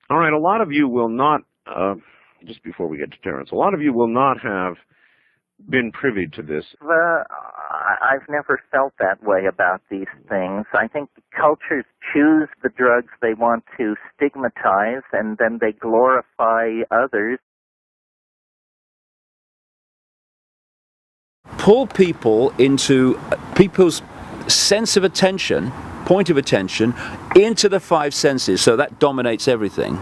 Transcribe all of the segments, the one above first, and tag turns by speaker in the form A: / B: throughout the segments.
A: All right, a lot of you will not, just before we get to Terence, a lot of you will not have been privy to this.
B: I've never felt that way about these things. I think cultures choose the drugs they want to stigmatize, and then they glorify others.
C: Pull people into people's sense of attention, point of attention, into the five senses, so that dominates everything.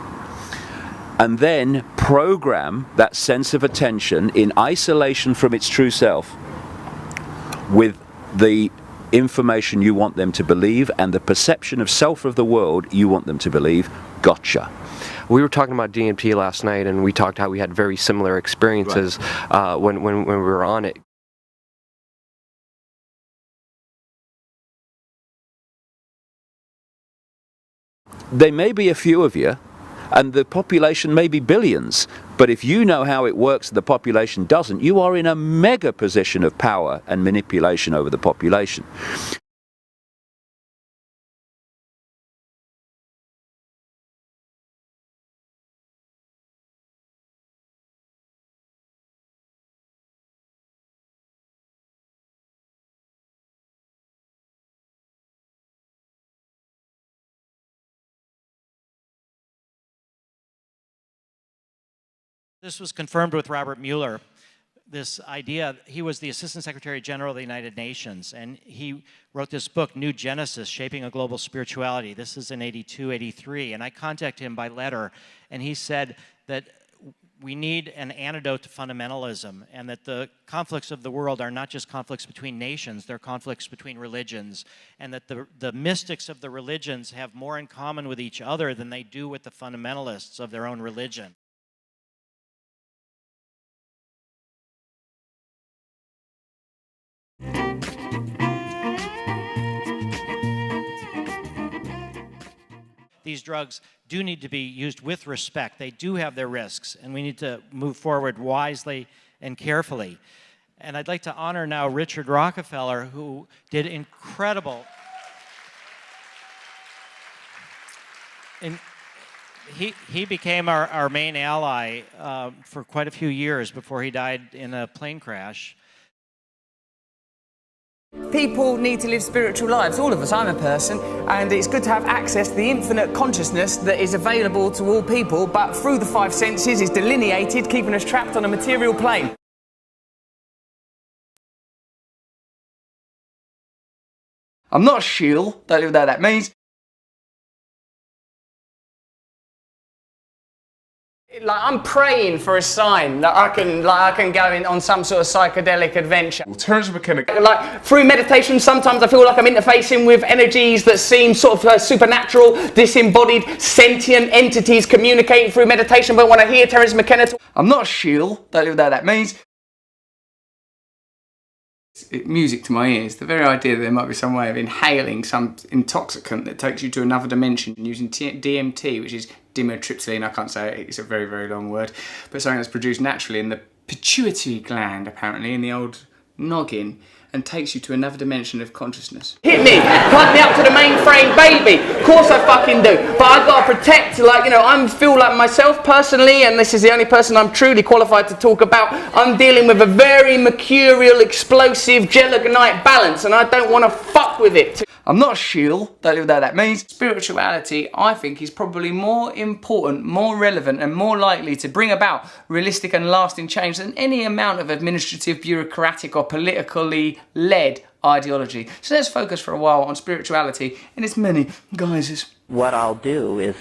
C: And then program that sense of attention in isolation from its true self with the information you want them to believe and the perception of self of the world you want them to believe. Gotcha.
D: We were talking about DMT last night, and we talked how we had very similar experiences when we were on it.
C: There may be a few of you, and the population may be billions, but if you know how it works and the population doesn't, you are in a mega position of power and manipulation over the population.
E: This was confirmed with Robert Mueller. This idea, he was the Assistant Secretary General of the United Nations, and he wrote this book, New Genesis, Shaping a Global Spirituality. This is in 82, 83, and I contacted him by letter, and he said that we need an antidote to fundamentalism, and that the conflicts of the world are not just conflicts between nations, they're conflicts between religions, and that the mystics of the religions have more in common with each other than they do with the fundamentalists of their own religion. These drugs do need to be used with respect. They do have their risks, and we need to move forward wisely and carefully. And I'd like to honor now Richard Rockefeller, who did incredible. And he became our main ally for quite a few years before he died in a plane crash.
F: People need to live spiritual lives, all of us. I'm a person, and it's good to have access to the infinite consciousness that is available to all people, but through the five senses is delineated, keeping us trapped on a material plane. I'm not a shill, don't know what that means. Like, I'm praying for a sign that I can go in on some sort of psychedelic adventure.
G: Well, Terence McKenna.
F: Like, through meditation, sometimes I feel like I'm interfacing with energies that seem sort of supernatural, disembodied, sentient entities communicating through meditation. But when I hear Terence McKenna talk, I'm not a shill, don't know what that means. It's music to my ears. The very idea that there might be some way of inhaling some intoxicant that takes you to another dimension using DMT, which is dimethyltryptamine, I can't say it, it's a very, very long word, but something that's produced naturally in the pituitary gland, apparently, in the old noggin, and takes you to another dimension of consciousness. Hit me! Cut me up to the mainframe, baby! Of course I fucking do, but I've got to protect, like, you know, I feel like myself personally, and this is the only person I'm truly qualified to talk about, I'm dealing with a very mercurial, explosive, geligonite balance, and I don't want to fuck with it. I'm not a shill, don't know what that means. Spirituality, I think, is probably more important, more relevant, and more likely to bring about realistic and lasting change than any amount of administrative, bureaucratic, or politically led ideology. So let's focus for a while on spirituality in its many guises.
B: What I'll do is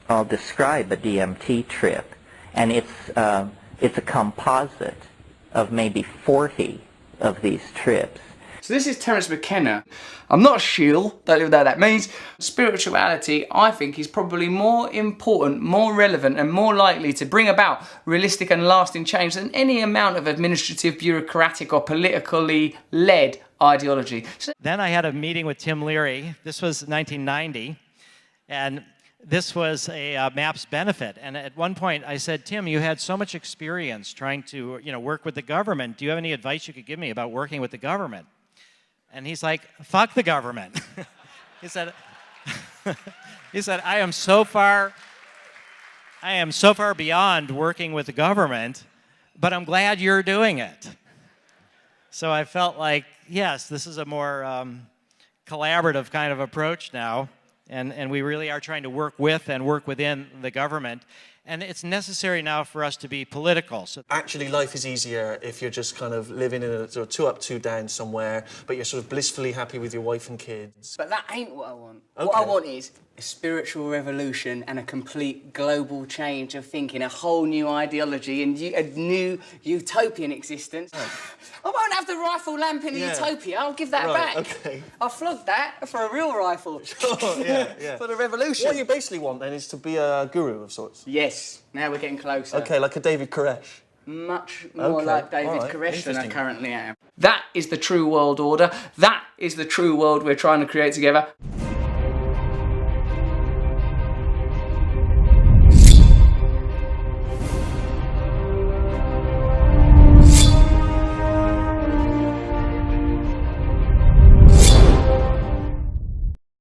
B: I'll describe a DMT trip, and it's a composite of maybe 40 of these trips.
F: So this is Terence McKenna. I'm not a shill, don't know what that means. Spirituality, I think, is probably more important, more relevant, and more likely to bring about realistic and lasting change than any amount of administrative, bureaucratic, or politically led ideology.
E: Then I had a meeting with Tim Leary. This was 1990, and this was a MAPS benefit. And at one point I said, Tim, you had so much experience trying to, work with the government. Do you have any advice you could give me about working with the government? And he's like, fuck the government. he said, I am so far I am so far beyond working with the government, but I'm glad you're doing it. So I felt like, yes, this is a more collaborative kind of approach now, and we really are trying to work with and work within the government. And it's necessary now for us to be political. So
G: actually, life is easier if you're just kind of living in a sort of 2 up, 2 down somewhere, but you're sort of blissfully happy with your wife and kids.
H: But that ain't what I want.
G: Okay.
H: What I want is a spiritual revolution and a complete global change of thinking, a whole new ideology and a new utopian existence. I won't have the rifle lamp in the utopia. I'll give that back.
G: Okay.
H: I'll flog that for a real rifle.
G: Yeah.
H: For the revolution.
G: What you basically want then is to be a guru of sorts.
H: Yes. Now we're getting closer.
G: Okay, like a David Koresh.
H: Much more like David Koresh than I currently am.
F: That is the true world order. That is the true world we're trying to create together.